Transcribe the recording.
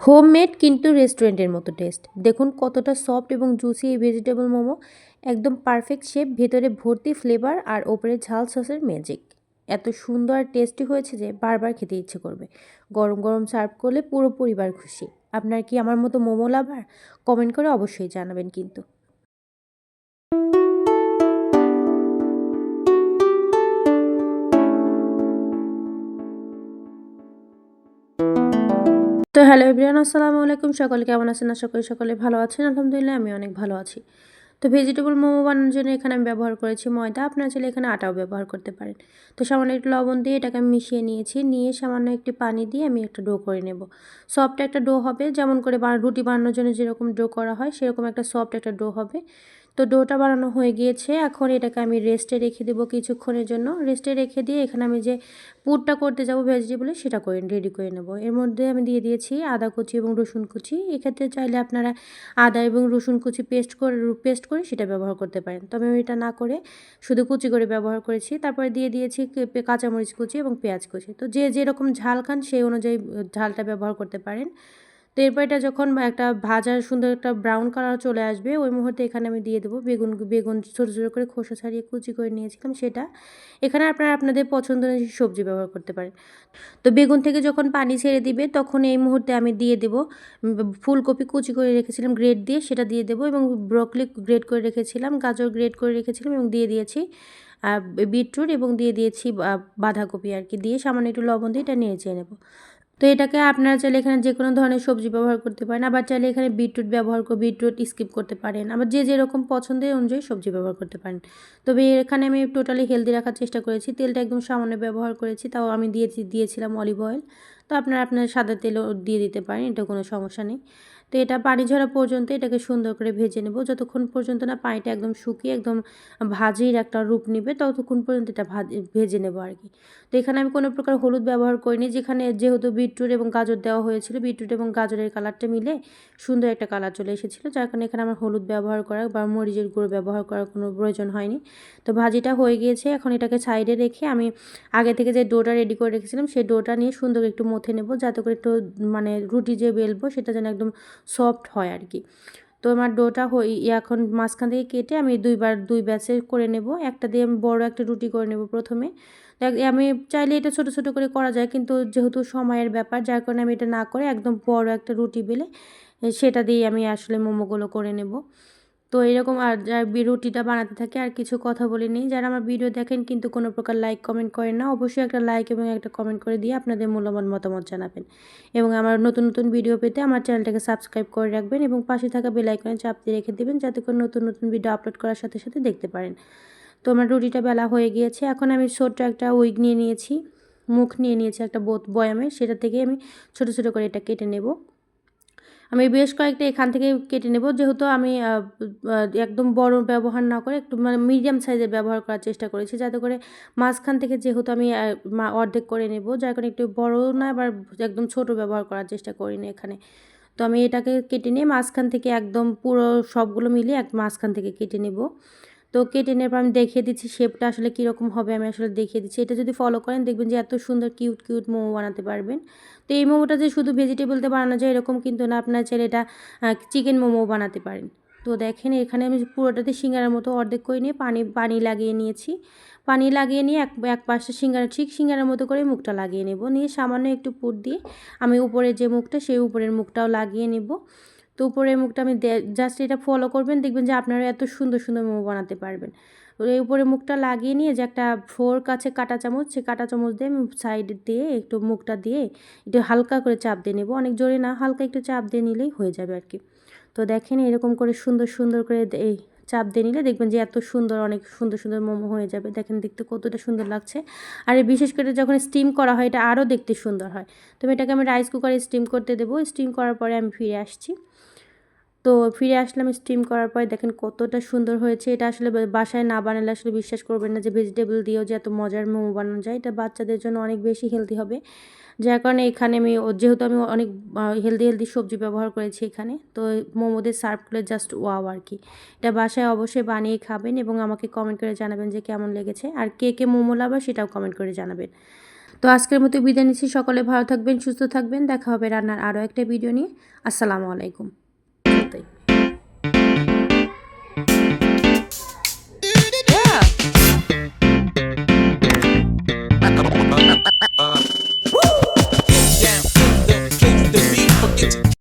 Homemade কিন্তু রেস্টুরেন্টের মতো টেস্ট। দেখুন কতটা সফট এবং জুসি এই ভেজিটেবল মোমো। একদম পারফেক্ট শেপ, ভেতরে ভর্তি ফ্লেভার আর ওপরে ঝাল সসের ম্যাজিক। এত সুন্দর আর টেস্টি হয়েছে যে বারবার খেতে ইচ্ছে করবে। গরম গরম সার্ভ করলে পুরো পরিবার খুশি। আপনার কি আমার মতো মোমো লাভার? কমেন্ট করে অবশ্যই জানাবেন কিন্তু। তো হ্যালো এভরিওয়ান, আসসালামু আলাইকুম। সকলে কেমন আছেন? আশা করি সকলে ভালো আছেন। আলহামদুলিল্লাহ আমি অনেক ভালো আছি। তো ভেজিটেবল মোমো বানানোর জন্য এখানে আমি ব্যবহার করেছি ময়দা। আপনারা চাইলে এখানে আটাও ব্যবহার করতে পারেন। তো সামান্য একটু লবণ দিয়ে এটাকে আমি মিশিয়ে নিয়েছি। নিয়ে সামান্য একটু পানি দিয়ে আমি একটা ডো করে নেব। সফট একটা ডো হবে, যেমন করে রুটি বানানোর জন্য যেরকম ডো করা হয় সেরকম একটা সফট একটা ডো হবে। তো ডোটা বানানো হয়ে গিয়েছে। এখন এটাকে আমি রেস্টে রেখে দেবো কিছুক্ষণের জন্য। রেস্টে রেখে দিয়ে এখানে আমি যে পুরটা করতে যাব ভেজিটেবলের, সেটা রেডি করে নেব। এর মধ্যে আমি দিয়ে দিয়েছি আদা কুচি এবং রসুন কুচি। এক্ষেত্রে চাইলে আপনারা আদা এবং রসুন কুচি পেস্ট করে সেটা ব্যবহার করতে পারেন। তবে আমি এটা না করে শুধু কুচি করে ব্যবহার করেছি। তারপরে দিয়ে দিয়েছি কাঁচামরিচ কুচি এবং পেঁয়াজ কুচি। তো যে যেরকম ঝাল খান সেই অনুযায়ী ঝালটা ব্যবহার করতে পারেন। তো এরপর এটা যখন একটা ভাজার সুন্দর একটা ব্রাউন কালার চলে আসবে, ওই মুহূর্তে এখানে আমি দিয়ে দেবো বেগুন ছোটো ছোটো করে খোসা ছাড়িয়ে কুচি করে নিয়েছিলাম সেটা। এখানে আপনারা আপনাদের পছন্দ অনুযায়ী সবজি ব্যবহার করতে পারেন। তো বেগুন থেকে যখন পানি ছেড়ে দিবে তখন এই মুহূর্তে আমি দিয়ে দেবো ফুলকপি কুচি করে রেখেছিলাম গ্রেট দিয়ে, সেটা দিয়ে দেবো এবং ব্রকলি গ্রেট করে রেখেছিলাম, গাজর গ্রেট করে রেখেছিলাম এবং দিয়ে দিয়েছি বিটরুট এবং দিয়ে দিয়েছি বাঁধাকপি আর কি, দিয়ে সামান্য একটু লবণ দিয়ে এটা নেড়ে নেব। তো এটাকে আপনারা চাইলে এখানে যে কোনো ধরনের সবজি ব্যবহার করতে পারেন, আবার চাইলে এখানে বিটরুট স্কিপ করতে পারেন, আবার যে যেরকম পছন্দের অনুযায়ী সবজি ব্যবহার করতে পারেন। তবে এখানে আমি টোটালি হেলদি রাখার চেষ্টা করেছি। তেলটা একদম সামান্য ব্যবহার করেছি, তাও আমি দিয়েছিলাম অলিভ অয়েল। তো আপনারা আপনার সাদা তেলও দিয়ে দিতে পারেন, এটা কোনো সমস্যা নেই। তো এটা পানি ঝরা পর্যন্ত এটাকে সুন্দর করে ভেজে নেব, যতক্ষণ পর্যন্ত না পানিটা একদম শুকিয়ে একদম ভাজির একটা রূপ নেবে ততক্ষণ পর্যন্ত এটা ভেজে নেব আর কি। তো এখানে আমি কোনো প্রকার হলুদ ব্যবহার করিনি, যেহেতু বিটরুট এবং গাজর দেওয়া হয়েছিল, বিটরুট এবং গাজরের কালারটা মিলে সুন্দর একটা কালার চলে এসেছিলো, যার কারণে এখানে আমার হলুদ ব্যবহার করা বা মরিচের গুঁড়ো ব্যবহার করার কোনো প্রয়োজন হয়নি। তো ভাজিটা হয়ে গিয়েছে, এখন এটাকে সাইডে রেখে আমি আগে থেকে যে ডোটা রেডি করে রেখেছিলাম সেই ডোটা নিয়ে সুন্দর একটু মথে নেব, যাতে করে একটু মানে রুটি যে বেলবো সেটা যেন একদম সফট হয় আর কি। তো আমার ডোটা এখন মাঝখান থেকে কেটে আমি দুই ব্যাচে করে নেব। একটা দিয়ে আমি বড় একটা রুটি করে নেব প্রথমে। আমি চাইলে এটা ছোট ছোট করে করা যায়, কিন্তু যেহেতু সময়ের ব্যাপার যার কারণে আমি এটা না করে একদম বড় একটা রুটি বেলে সেটা দিয়ে আমি আসলে মোমোগুলো করে নেব। তো এরকম আর রুটিটা বানাতে থাকে আর কিছু কথা বলে নিই। যারা আমার ভিডিও দেখেন কিন্তু কোনো প্রকার লাইক কমেন্ট করেন না, অবশ্যই একটা লাইক এবং একটা কমেন্ট করে দিয়ে আপনাদের মূল্যবান মতামত জানাবেন। এবং আমার নতুন নতুন ভিডিও পেতে আমার চ্যানেলটাকে সাবস্ক্রাইব করে রাখবেন এবং পাশে থাকা বেল আইকনে চাপ দিয়ে রেখে দেবেন, যাতে করে নতুন নতুন ভিডিও আপলোড করার সাথে সাথে দেখতে পারেন। তো আমার রুটিটা বেলা হয়ে গিয়েছে। এখন আমি ছোট্ট একটা উইগ নিয়ে নিয়েছি, মুখ নিয়ে নিয়েছি একটা বয়ামে, সেটা থেকে আমি ছোট ছোট করে এটা কেটে নেব। আমি বেশ কয়েকটা এখান থেকে কেটে নেব, যেহেতু আমি একদম বড় ব্যবহার না করে একটু মানে মিডিয়াম সাইজের ব্যবহার করার চেষ্টা করেছি, যাতে করে মাঝখান থেকে যেহেতু আমি অর্ধেক করে নেব, যার কারণে একটু বড় না আবার একদম ছোট ব্যবহার করার চেষ্টা করিনি এখানে। তো আমি এটাকে কেটে নিয়ে মাঝখান থেকে একদম পুরো সবগুলো মিলিয়ে মাঝখান থেকে কেটে নেব। তো কেটে নেওয়ার পর আমি দেখিয়ে দিচ্ছি শেপটা আসলে কীরকম হবে, আমি আসলে দেখিয়ে দিচ্ছি। এটা যদি ফলো করেন দেখবেন যে এত সুন্দর কিউট কিউট মোমো বানাতে পারবেন। তো এই মোমোটা যে শুধু ভেজিটেবল দিয়ে বানানো যায় এরকম কিন্তু না, আপনার চাইলে এটা চিকেন মোমো বানাতে পারেন। তো দেখেন এখানে আমি পুরোটাতে সিঙ্গারার মতো অর্ধেক করে নিয়ে পানি লাগিয়ে নিয়েছি। পানি লাগিয়ে নিয়ে এক পাশে সিঙ্গারার মতো করে মুখটা লাগিয়ে নেব, নিয়ে সামান্য একটু পুর দিয়ে আমি উপরের যে মুখটা সেই উপরের মুখটাও লাগিয়ে নেব। তো উপরের মুখটা আমি জাস্ট এটা ফলো করবেন, দেখবেন যে আপনারা এত সুন্দর সুন্দর মোমো বানাতে পারবেন। এই উপরে মুখটা লাগিয়ে নিয়ে যে একটা ফোর্ক আছে কাঁটা চামচ, সেই কাঁটা চামচ দিয়ে আমি সাইড দিয়ে একটু মুখটা দিয়ে একটু হালকা করে চাপ দিয়ে নেব, অনেক জোরে না, হালকা একটু চাপ দিয়ে নিলেই হয়ে যাবে আর কি। তো দেখেন এরকম করে সুন্দর সুন্দর করে এই চাপ দিয়ে নিলে দেখবেন যে এত সুন্দর অনেক সুন্দর সুন্দর মোমো হয়ে যাবে। দেখেন দেখতে কতটা সুন্দর লাগছে। আর বিশেষ করে যখন স্টিম করা হয় এটা আরও দেখতে সুন্দর হয়। তো এটাকে আমি রাইস কুকারে স্টিম করতে দেবো। স্টিম করার পরে আমি ফিরে আসছি। তো ফিরে আসলাম স্টিম করার পরে, দেখেন কতটা সুন্দর হয়েছে। এটা আসলে বাসায় না বানালে আসলে বিশ্বাস করবেন না যে ভেজিটেবল দিয়েও যে এত মজার মোমো বানানো যায়। এটা বাচ্চাদের জন্য অনেক বেশি হেলদি হবে, যার কারণে এখানে যেহেতু আমি অনেক হেলদি সবজি ব্যবহার করেছি এখানে, তো মোমোদের সার্ভ করলে জাস্ট ওয়াও আর কি। এটা বাসায় অবশ্যই বানিয়ে খাবেন এবং আমাকে কমেন্ট করে জানাবেন যে কেমন লেগেছে, আর কে কে মোমো লাভার সেটাও কমেন্ট করে জানাবেন। তো আজকের মতো বিদায় নিচ্ছি। সকলে ভালো থাকবেন, সুস্থ থাকবেন। দেখা হবে রান্নার আরও একটা ভিডিও নিয়ে। আসসালামু আলাইকুম।